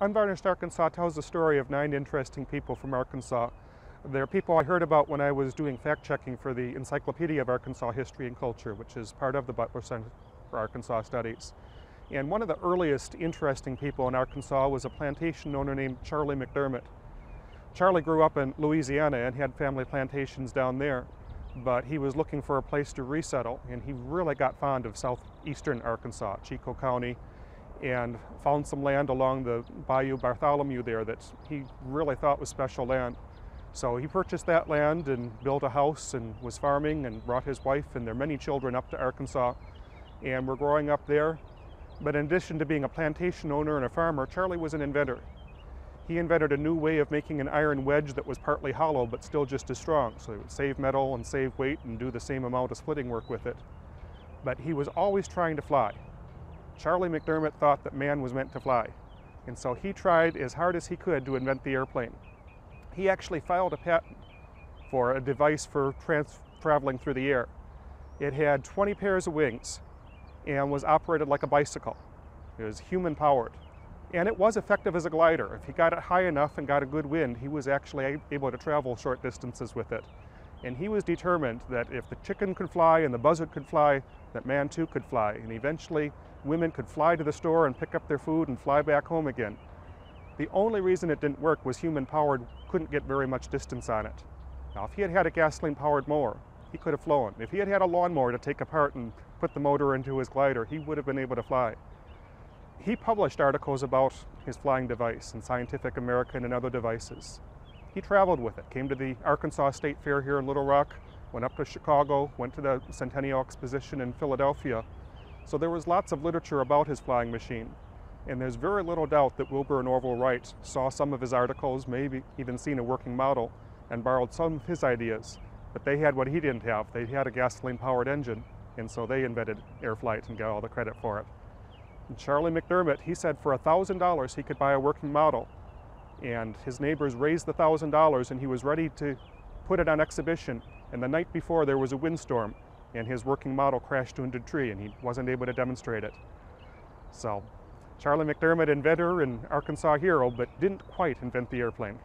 Unvarnished Arkansas tells the story of 9 interesting people from Arkansas. They're people I heard about when I was doing fact-checking for the Encyclopedia of Arkansas History and Culture, which is part of the Butler Center for Arkansas Studies. And one of the earliest interesting people in Arkansas was a plantation owner named Charlie McDermott. Charlie grew up in Louisiana and had family plantations down there, but he was looking for a place to resettle, and he really got fond of southeastern Arkansas, Chico County, and found some land along the Bayou Bartholomew there that he really thought was special land. So he purchased that land and built a house and was farming and brought his wife and their many children up to Arkansas, and were growing up there. But in addition to being a plantation owner and a farmer, Charlie was an inventor. He invented a new way of making an iron wedge that was partly hollow but still just as strong, so it would save metal and save weight and do the same amount of splitting work with it. But he was always trying to fly. Charlie McDermott thought that man was meant to fly, and so he tried as hard as he could to invent the airplane. He actually filed a patent for a device for traveling through the air. It had 20 pairs of wings and was operated like a bicycle. It was human-powered. And it was effective as a glider. If he got it high enough and got a good wind, he was actually able to travel short distances with it. And he was determined that if the chicken could fly and the buzzard could fly, that man too could fly. And eventually, women could fly to the store and pick up their food and fly back home again. The only reason it didn't work was human-powered couldn't get very much distance on it. Now, if he had had a gasoline-powered mower, he could have flown. If he had had a lawnmower to take apart and put the motor into his glider, he would have been able to fly. He published articles about his flying device in Scientific American and other devices. He traveled with it, came to the Arkansas State Fair here in Little Rock, went up to Chicago, went to the Centennial Exposition in Philadelphia. So there was lots of literature about his flying machine. And there's very little doubt that Wilbur and Orville Wright saw some of his articles, maybe even seen a working model, and borrowed some of his ideas. But they had what he didn't have. They had a gasoline-powered engine, and so they invented air flight and got all the credit for it. And Charlie McDermott, he said for $1,000 he could buy a working model. And his neighbors raised the $1,000 and he was ready to put it on exhibition. And the night before there was a windstorm and his working model crashed into a tree and he wasn't able to demonstrate it. So Charlie McDermott, inventor and Arkansas hero, but didn't quite invent the airplane.